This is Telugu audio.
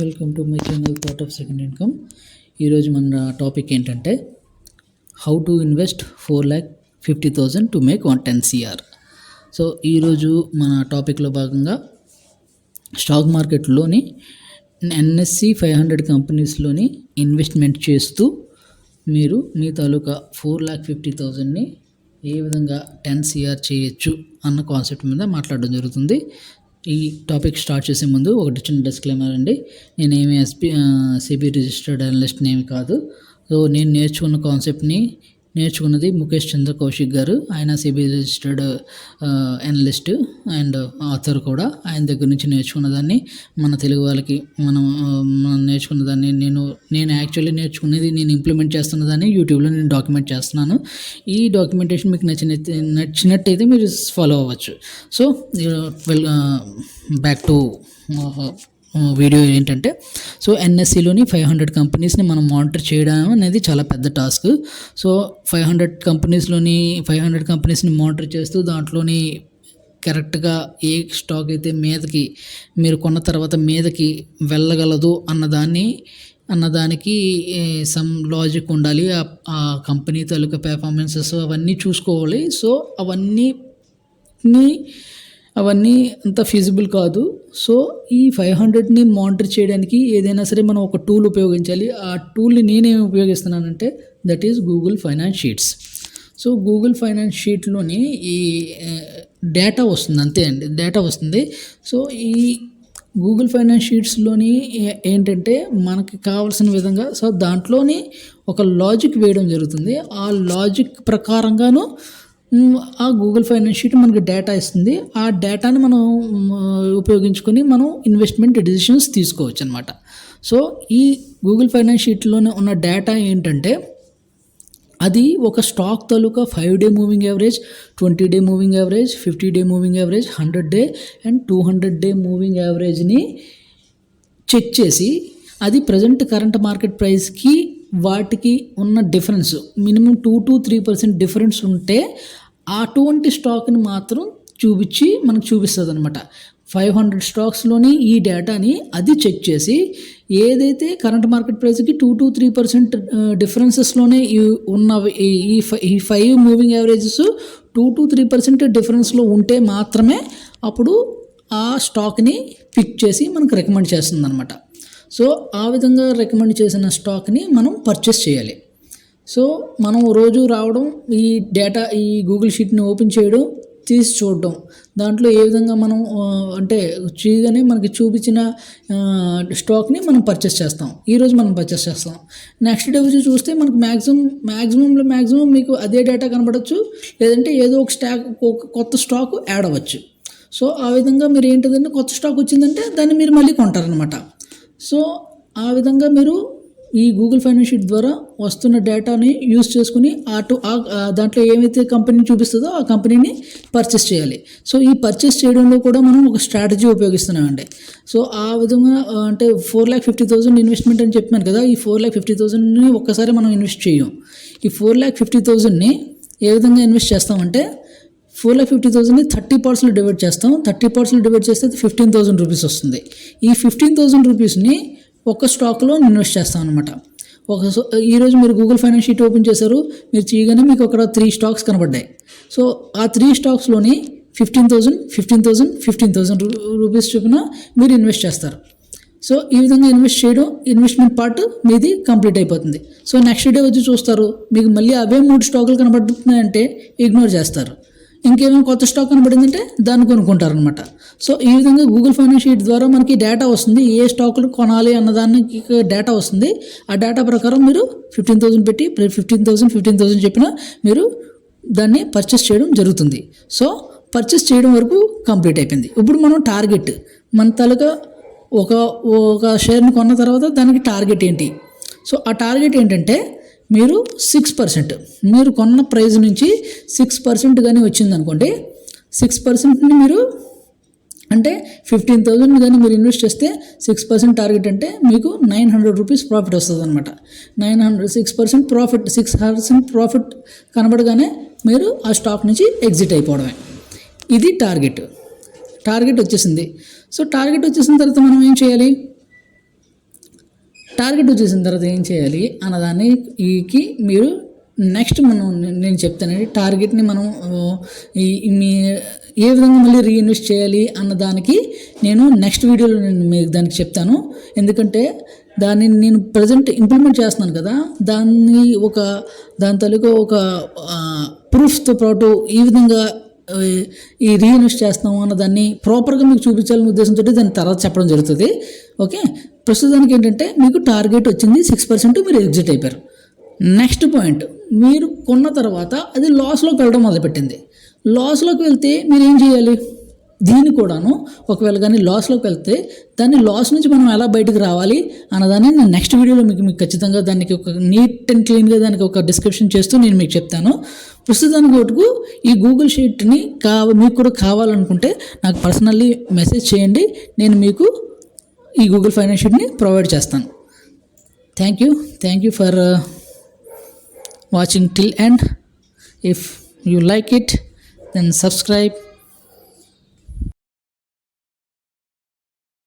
Welcome to my channel thought of second income. ఈరోజు మన టాపిక్ ఏంటంటే how to invest 4,50,000 to make 110 CR. So ఈరోజు మన టాపిక్లో భాగంగా స్టాక్ మార్కెట్లోని NSE 500 కంపెనీస్లోని ఇన్వెస్ట్మెంట్ చేస్తూ మీరు మీ తాలూకా 4,50,000ని ఏ విధంగా 10 CR చేయొచ్చు అన్న కాన్సెప్ట్ మీద మాట్లాడడం జరుగుతుంది. ఈ టాపిక్ స్టార్ట్ చేసే ముందు ఒకటి చిన్న డిస్క్లైమర్ అండి. నేనేమి SEBI రిజిస్టర్డ్ అనలిస్ట్ నేమి కాదు. సో నేను నేర్చుకున్నది ముఖేష్ చంద్ర కౌశిక్ గారు. ఆయన SEBI registered analyst and author కూడా. ఆయన దగ్గర నుంచి నేర్చుకున్నదాన్ని మన తెలుగు వాళ్ళకి మనం నేర్చుకున్నదాన్ని నేను యాక్చువల్లీ నేర్చుకునేది నేను ఇంప్లిమెంట్ చేస్తున్నదాన్ని యూట్యూబ్లో నేను డాక్యుమెంట్ చేస్తున్నాను. ఈ డాక్యుమెంటేషన్ మీకు నచ్చినట్టయితే మీరు ఫాలో అవ్వచ్చు. సో బ్యాక్ టు వీడియో ఏంటంటే, సో NSEలోని 500 కంపెనీస్ని మనం మానిటర్ చేయడం అనేది చాలా పెద్ద టాస్క్. సో 500 కంపెనీస్ని మానిటర్ చేస్తూ దాంట్లోని కరెక్ట్గా ఏ స్టాక్ అయితే మీదకి మీరు కొన్న తర్వాత మీదకి వెళ్ళగలదు అన్నదానికి సమ్ లాజిక్ ఉండాలి. ఆ కంపెనీ తాలూకా పెర్ఫార్మెన్సెస్ అవన్నీ చూసుకోవాలి. సో అవన్నీ అంత ఫీజిబుల్ కాదు. సో ఈ 500ని మానిటర్ చేయడానికి ఏదైనా సరే మనం ఒక టూల్ ఉపయోగించాలి. ఆ టూల్ని నేనేమి ఉపయోగిస్తున్నానంటే that is Google finance sheets. So Google finance షీట్లోని ఈ డేటా వస్తుంది, అంతే అండి, డేటా వస్తుంది. సో ఈ గూగుల్ ఫైనాన్స్ షీట్స్లోని ఏంటంటే మనకి కావాల్సిన విధంగా సో దాంట్లోని ఒక లాజిక్ వేయడం జరుగుతుంది. ఆ లాజిక్ ప్రకారంగాను ఆ గూగుల్ ఫైనాన్స్ షీట్ మనకి డేటా ఇస్తుంది. ఆ డేటాని మనం ఉపయోగించుకొని మనం ఇన్వెస్ట్మెంట్ డెసిషన్స్ తీసుకోవచ్చు అనమాట. సో ఈ గూగుల్ ఫైనాన్స్ షీట్లోనే ఉన్న డేటా ఏంటంటే అది ఒక స్టాక్ తాలూకా 5-day moving average, 20-day moving average, 50-day moving average, 100-day and 200-day moving యావరేజ్ని చెక్ చేసి అది ప్రజెంట్ కరెంట్ మార్కెట్ ప్రైస్కి వాటికి ఉన్న డిఫరెన్స్ మినిమం 2-3% డిఫరెన్స్ ఉంటే అటువంటి స్టాక్ని మాత్రం మనకు చూపిస్తుంది అనమాట. 500 స్టాక్స్లోని ఈ డేటాని అది చెక్ చేసి ఏదైతే కరెంట్ మార్కెట్ ప్రైస్కి 2-3% డిఫరెన్సెస్లోనే ఉన్నవి ఈ 5 మూవింగ్ యావరేజెస్ 2-3% డిఫరెన్స్లో ఉంటే మాత్రమే అప్పుడు ఆ స్టాక్ని పిక్ చేసి మనకు రికమెండ్ చేస్తుంది అనమాట. సో ఆ విధంగా రికమెండ్ చేసిన స్టాక్ని మనం పర్చేస్ చేయాలి. సో మనం రోజు రావడం, ఈ డేటా ఈ గూగుల్ షీట్ని ఓపెన్ చేయడం, తీసి చూడడం, దాంట్లో ఏ విధంగా మనం అంటే చేయగానే మనకి చూపించిన స్టాక్ని మనం పర్చేస్ చేస్తాం. ఈరోజు మనం పర్చేస్ చేస్తాం. నెక్స్ట్ డే వచ్చి చూస్తే మనకు మ్యాక్సిమం మీకు అదే డేటా కనబడవచ్చు, లేదంటే ఏదో ఒక కొత్త స్టాక్ యాడ్ అవ్వచ్చు. సో ఆ విధంగా మీరు ఏంటిదంటే కొత్త స్టాక్ వచ్చిందంటే దాన్ని మీరు మళ్ళీ కొంటారనమాట. సో ఆ విధంగా మీరు ఈ గూగుల్ ఫైనాన్స్ షీట్ ద్వారా వస్తున్న డేటాని యూస్ చేసుకుని దాంట్లో ఏమైతే కంపెనీ చూపిస్తుందో ఆ కంపెనీని పర్చేస్ చేయాలి. సో ఈ పర్చేస్ చేయడంలో కూడా మనం ఒక స్ట్రాటజీ ఉపయోగిస్తున్నామండి. సో ఆ విధంగా అంటే 4,50,000 ఇన్వెస్ట్మెంట్ అని చెప్పాను కదా, ఈ 4,50,000ని ఒక్కసారి మనం ఇన్వెస్ట్ చేయం. ఈ 4,50,000ని ఏ విధంగా ఇన్వెస్ట్ చేస్తామంటే 4,50,000ని 30 పార్ట్స్లో డివైడ్ చేస్తాం. 30 పార్ట్స్లో డివైడ్ చేస్తే 15,000 రూపీస్ వస్తుంది. ఈ 15,000 రూపీస్ని ఒక స్టాక్లో ఇన్వెస్ట్ చేస్తాం అనమాట. ఈరోజు మీరు గూగుల్ ఫైనాన్స్ షీట్ ఓపెన్ చేశారు, మీరు చేయగానే మీకు అక్కడ 3 స్టాక్స్ కనబడ్డాయి. సో ఆ 3 స్టాక్స్లోని 15,000 రూపీస్ చొప్పున మీరు ఇన్వెస్ట్ చేస్తారు. సో ఈ విధంగా ఇన్వెస్ట్మెంట్ పార్ట్ మీది కంప్లీట్ అయిపోతుంది. సో నెక్స్ట్ డే వచ్చి చూస్తారు, మీకు మళ్ళీ అవే 3 స్టాకులు కనబడుతున్నాయంటే ఇగ్నోర్ చేస్తారు. ఇంకేమైనా కొత్త స్టాక్ కనబడిందంటే దాన్ని కొనుక్కుంటారనమాట. సో ఈ విధంగా గూగుల్ ఫైనాన్స్ షీట్ ద్వారా మనకి డేటా వస్తుంది, ఏ స్టాకులు కొనాలి అన్నదానికి డేటా వస్తుంది. ఆ డేటా ప్రకారం మీరు 15,000 పెట్టి 15,000 చెప్పినా మీరు దాన్ని పర్చేస్ చేయడం జరుగుతుంది. సో పర్చేస్ చేయడం వరకు కంప్లీట్ అయిపోయింది. ఇప్పుడు మనం టార్గెట్ మన తాలూకా ఒక షేర్ని కొన్న తర్వాత దానికి టార్గెట్ ఏంటి? సో ఆ టార్గెట్ ఏంటంటే మీరు 6% మీరు కొన్న ప్రైస్ నుంచి 6% కానీ వచ్చిందనుకోండి, 6%ని మీరు అంటే 15,000 కానీ మీరు ఇన్వెస్ట్ చేస్తే 6% టార్గెట్ అంటే మీకు 900 రూపీస్ ప్రాఫిట్ వస్తుంది అనమాట. 6% ప్రాఫిట్ కనబడగానే మీరు ఆ స్టాక్ నుంచి ఎగ్జిట్ అయిపోవడమే. ఇది టార్గెట్ వచ్చేసింది. సో టార్గెట్ వచ్చేసిన తర్వాత మనం ఏం చేయాలి? టార్గెట్ వచ్చేసిన తర్వాత ఏం చేయాలి అన్నదానికి మీరు నెక్స్ట్ నేను చెప్తానండి. టార్గెట్ని మనం మీ ఏ విధంగా మళ్ళీ రీఇన్వెస్ట్ చేయాలి అన్నదానికి నేను నెక్స్ట్ వీడియోలో నేను మీకు దానికి చెప్తాను. ఎందుకంటే దాన్ని నేను ప్రజెంట్ ఇంప్లిమెంట్ చేస్తున్నాను కదా, దాని తాలూకా ఒక ప్రూఫ్తో పాటు ఈ విధంగా ఈ రీఇన్వెస్ట్ చేస్తాము అన్న దాన్ని ప్రాపర్గా మీకు చూపించాలనే ఉద్దేశంతో దాని తర్వాత చెప్పడం జరుగుతుంది. ఓకే, ప్రస్తుతానికి ఏంటంటే మీకు టార్గెట్ వచ్చింది 6%, మీరు ఎగ్జిట్ అయిపోయారు. నెక్స్ట్ పాయింట్, మీరు కొన్న తర్వాత అది లాస్లోకి వెళ్ళడం మొదలుపెట్టింది. లాస్లోకి వెళ్తే మీరు ఏం చేయాలి? దీన్ని కూడాను ఒకవేళ కానీ లాస్లోకి వెళ్తే దాన్ని లాస్ నుంచి మనం ఎలా బయటకు రావాలి అన్నదాన్ని నేను నెక్స్ట్ వీడియోలో మీకు ఖచ్చితంగా దానికి ఒక నీట్ అండ్ క్లీన్గా దానికి ఒక డిస్క్రిప్షన్ చేస్తూ నేను మీకు చెప్తాను. ప్రస్తుతానికి ఒకటి ఈ గూగుల్ షీట్ని మీకు కూడా కావాలనుకుంటే నాకు పర్సనల్లీ మెసేజ్ చేయండి, నేను మీకు ఈ గూగుల్ ఫైనాన్స్ షీట్ని ప్రొవైడ్ చేస్తాను. Thank you for watching till end. If you like it, then subscribe